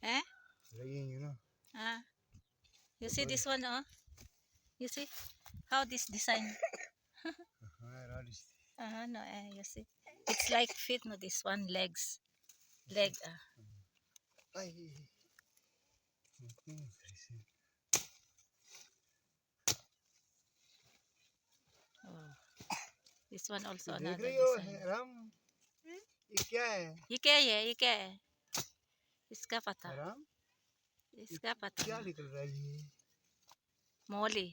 Eh? You know. You see this one, oh? You see how this design? No, you see. It's like feet, no, this one, legs. Leg, Oh. This one also another design. ये क्या है? इसका पता. इसका पता. क्या निकल रहा है ये? मोली.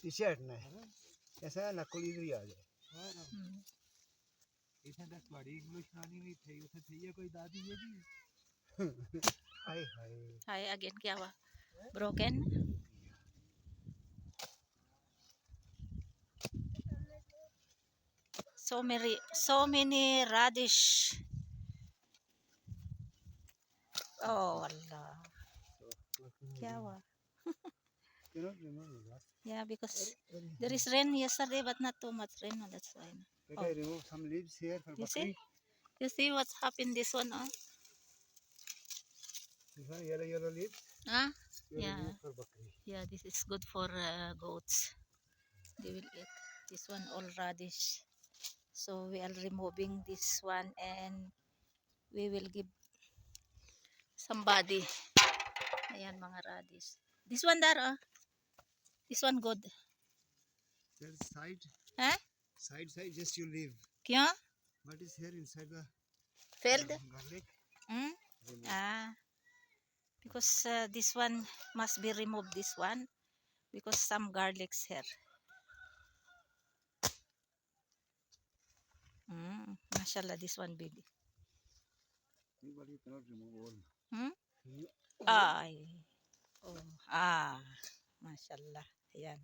इसे हटना है. ऐसा नकल इधर ही आ जाए. इसने तो बड़ी इंग्लिश नानी नहीं थी, उसे थी ये कोई दादी ये भी. हाय हाय. हाय again क्या हुआ? Broken? So many radish. Oh Allah. क्या हुआ? Yeah, because there is rain yesterday, but not too much rain. No, that's why. I remove some leaves here for You bakri. see? You see what's happened this one? Oh? Yellow leaves. Yeah. For bakri. Yeah, this is good for goats. They will eat. This one all radish. So we are removing this one and we will give somebody. Ayan mga radish. This one there, oh. This one good. There's side. Side, just you leave. Kya? What is here inside the Filled? garlic? Because this one must be removed, this one. Because some garlics here. Mashallah, this one big. But you cannot remove all. Ay. Oh. Mashallah. Ayan.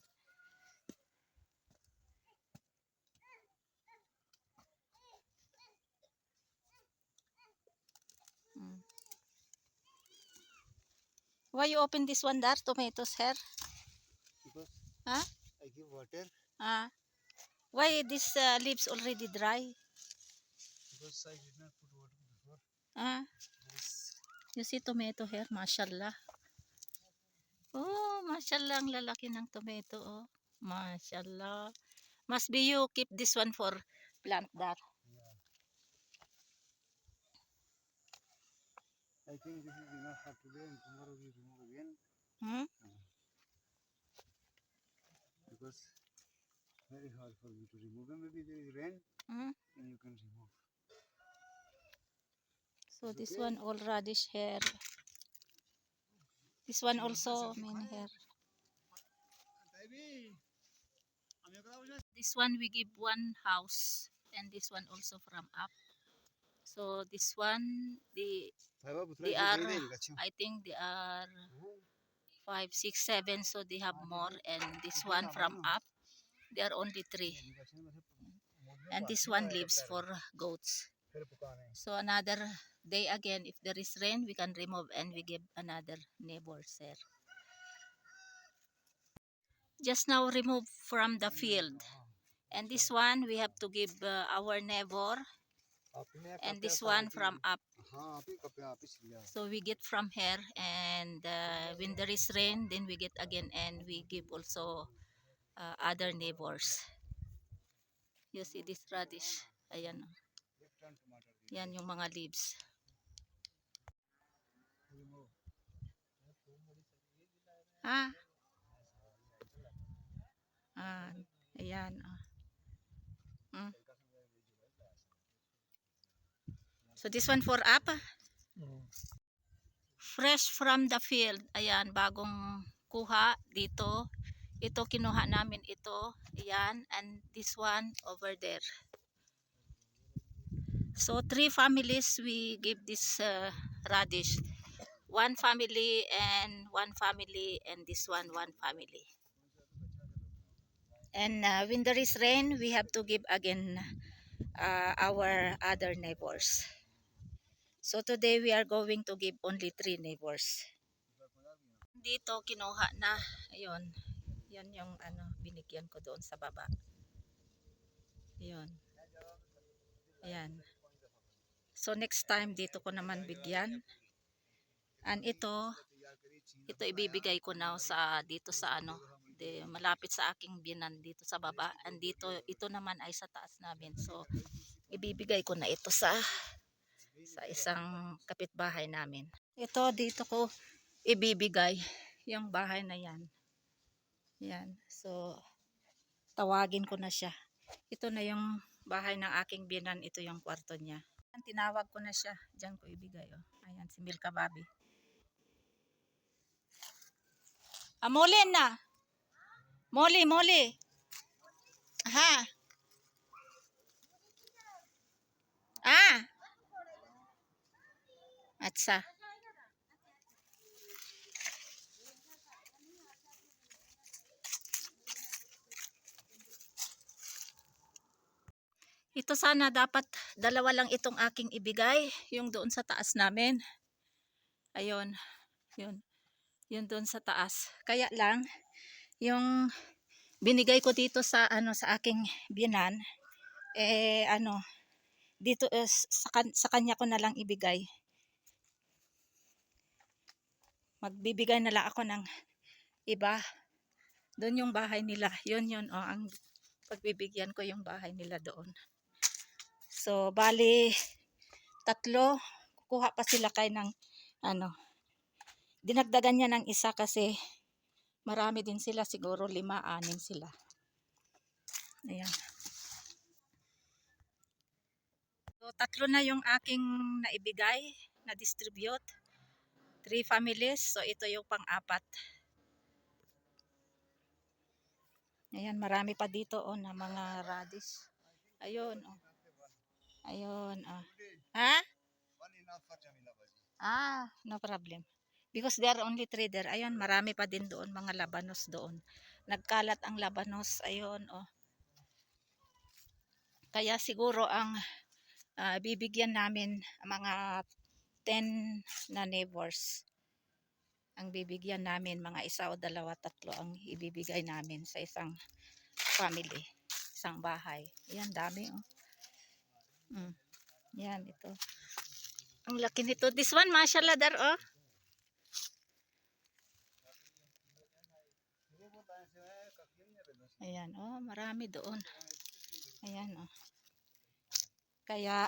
Why you open this one there? Tomatoes here? Because I give water. Why these leaves already dry? Because I did not put water before. You see tomato here, mashallah. Oh, mashallah, ang lalaki ng tomato, oh. Mashallah. Must be you keep this one for plant that. Yeah. I think this is enough for today and tomorrow we remove again. Because very hard for me to remove them. Maybe there is rain and you can remove. So this one all radish here. This one also many here. This one we give one house and this one also from up. So this one they are, I think they are 5, 6, 7, so they have more, and this one from up they are only 3, and this one lives for goats. So another day again, if there is rain, we can remove and we give another neighbors there. Just now remove from the field, and this one we have to give our neighbor, and this one from up. So we get from here, and when there is rain, then we get again and we give also other neighbors. You see this radish? Ayan. Yan yung mga leaves. Ayan. So this one for up? Fresh from the field. Ayan, bagong kuha dito. Ito kinuha namin ito. Ayan, and this one over there. So 3 families we give this radish. 1 family and 1 family, and this one 1 family. And when there is rain, we have to give again our other neighbors. So today we are going to give only 3 neighbors. Dito kinuha na. Ayun. Yan yung binigyan ko doon sa baba. Ayun. Ayan. So next time dito ko naman bigyan. And ito ibibigay ko na sa dito sa ano, malapit sa aking binan dito sa baba. And dito ito naman ay sa taas namin. So ibibigay ko na ito sa isang kapitbahay namin. Ito dito ko ibibigay yung bahay na yan. Yan. So tawagin ko na siya. Ito na yung bahay ng aking binan. Ito yung kwarto niya. Tinawag ko na siya. Diyan ko ibigay. Oh. Ayan, si Milka Babi. Molly na. Molly. Ha? Atsa. Ito sana dapat dalawa lang itong aking ibigay, yung doon sa taas namin. Ayun, yun doon sa taas. Kaya lang yung binigay ko dito sa sa aking binan, dito sa kanya ko na lang ibigay. Magbibigay na lang ako ng iba. Doon yung bahay nila. Yun ang pagbibigyan ko yung bahay nila doon. So, bali, 3, kukuha pa sila kay ng, dinagdagan niya ng isa kasi marami din sila, siguro 5, 6 sila. Ayan. So, 3 na yung aking naibigay, na-distribute. 3 families, so ito yung pang-4. Ayan, marami pa dito, na mga radish. Ayun, Ayun, Ha? No problem. Because there are only 3 there. Ayun, marami pa din doon, mga labanos doon. Nagkalat ang labanos. Ayun, Kaya siguro ang bibigyan namin mga 10 na neighbors. Ang bibigyan namin, mga 1 o 2, 3 ang ibibigay namin sa isang family, isang bahay. Ayan, dami, Yan, ito. Ang laki nito. This one, mashallah dar, Ayan, marami doon. Ayan, Kaya,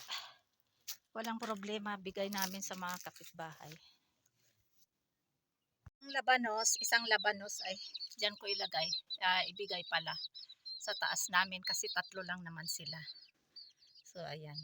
walang problema, bigay namin sa mga kapitbahay. Ang labanos, isang labanos ay diyan ko ilagay. Ibigay pala sa taas namin kasi 3 lang naman sila. So, ayan.